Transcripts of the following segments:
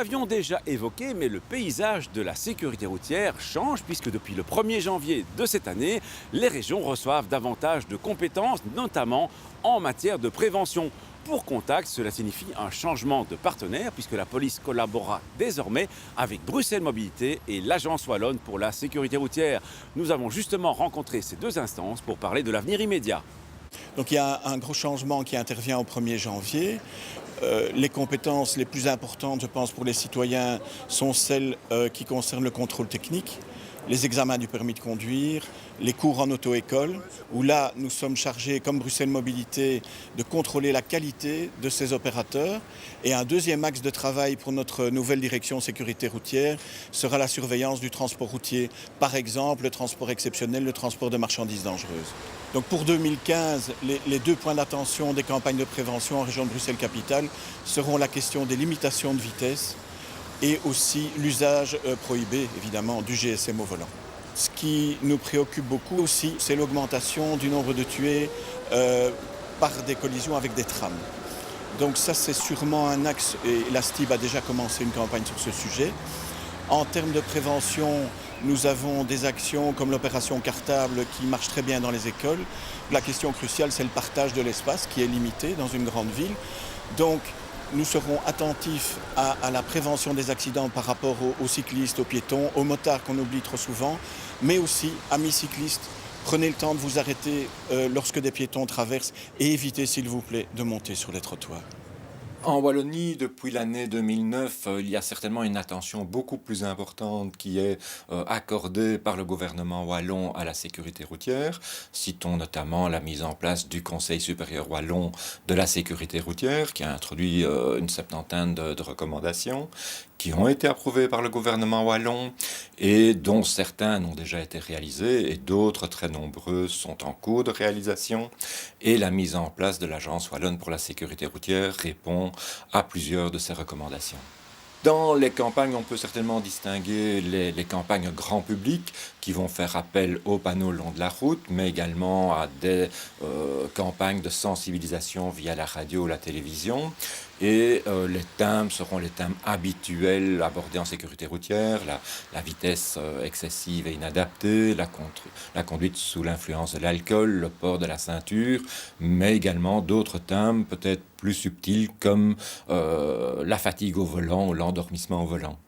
l'avions déjà évoqué, mais le paysage de la sécurité routière change puisque depuis le 1er janvier de cette année, les régions reçoivent davantage de compétences, notamment en matière de prévention. Pour Contact, cela signifie un changement de partenaire puisque la police collaborera désormais avec Bruxelles Mobilité et l'Agence Wallonne pour la sécurité routière. Nous avons justement rencontré ces deux instances pour parler de l'avenir immédiat. Donc il y a un gros changement qui intervient au 1er janvier. Les compétences les plus importantes, je pense, pour les citoyens sont celles qui concernent le contrôle technique, les examens du permis de conduire, les cours en auto-école, où là, nous sommes chargés, comme Bruxelles Mobilité, de contrôler la qualité de ces opérateurs. Et un deuxième axe de travail pour notre nouvelle direction sécurité routière sera la surveillance du transport routier. Par exemple, le transport exceptionnel, le transport de marchandises dangereuses. Donc pour 2015, les deux points d'attention des campagnes de prévention en région de Bruxelles-Capitale seront la question des limitations de vitesse et aussi l'usage prohibé, évidemment, du GSM au volant. Ce qui nous préoccupe beaucoup aussi, c'est l'augmentation du nombre de tués par des collisions avec des trams. Donc ça, c'est sûrement un axe, et la STIB a déjà commencé une campagne sur ce sujet. En termes de prévention, nous avons des actions comme l'opération Cartable qui marche très bien dans les écoles. La question cruciale, c'est le partage de l'espace qui est limité dans une grande ville. Donc, nous serons attentifs à la prévention des accidents par rapport aux cyclistes, aux piétons, aux motards qu'on oublie trop souvent, mais aussi, amis cyclistes, prenez le temps de vous arrêter lorsque des piétons traversent et évitez, s'il vous plaît, de monter sur les trottoirs. En Wallonie, depuis l'année 2009, il y a certainement une attention beaucoup plus importante qui est accordée par le gouvernement wallon à la sécurité routière. Citons notamment la mise en place du Conseil supérieur wallon de la sécurité routière, qui a introduit une septantaine de recommandations qui ont été approuvées par le gouvernement wallon et dont certains ont déjà été réalisés et d'autres très nombreux sont en cours de réalisation. Et la mise en place de l'Agence wallonne pour la sécurité routière répond à plusieurs de ces recommandations. Dans les campagnes, on peut certainement distinguer les campagnes grand public qui vont faire appel aux panneaux le long de la route, mais également à des campagnes de sensibilisation via la radio ou la télévision. Et les thèmes seront les thèmes habituels abordés en sécurité routière, la vitesse excessive et inadaptée, la conduite sous l'influence de l'alcool, le port de la ceinture, mais également d'autres thèmes peut-être plus subtils comme la fatigue au volant ou l'endormissement au volant.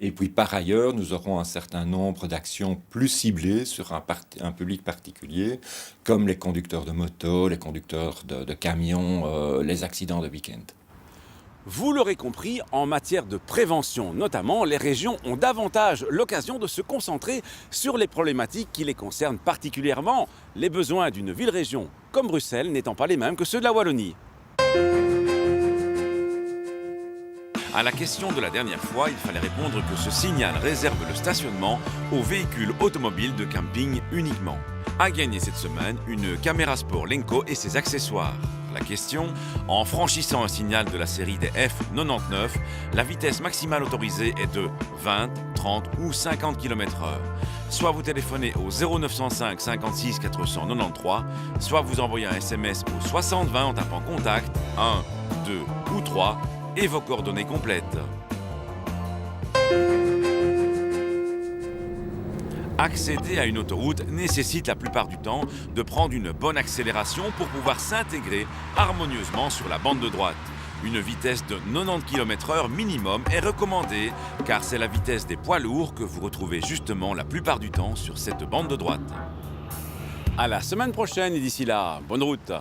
Et puis par ailleurs, nous aurons un certain nombre d'actions plus ciblées sur un public particulier, comme les conducteurs de moto, les conducteurs de camions, les accidents de week-end. Vous l'aurez compris, en matière de prévention notamment, les régions ont davantage l'occasion de se concentrer sur les problématiques qui les concernent particulièrement, les besoins d'une ville-région comme Bruxelles n'étant pas les mêmes que ceux de la Wallonie. À la question de la dernière fois, il fallait répondre que ce signal réserve le stationnement aux véhicules automobiles de camping uniquement. A gagné cette semaine une caméra sport Lenco et ses accessoires. La question, en franchissant un signal de la série des F99, la vitesse maximale autorisée est de 20, 30 ou 50 km/h. Soit vous téléphonez au 0905 56 493, soit vous envoyez un SMS au 6020 en tapant contact 1, 2 ou 3 et vos coordonnées complètes. Accéder à une autoroute nécessite la plupart du temps de prendre une bonne accélération pour pouvoir s'intégrer harmonieusement sur la bande de droite. Une vitesse de 90 km/h minimum est recommandée car c'est la vitesse des poids lourds que vous retrouvez justement la plupart du temps sur cette bande de droite. À la semaine prochaine et d'ici là, bonne route!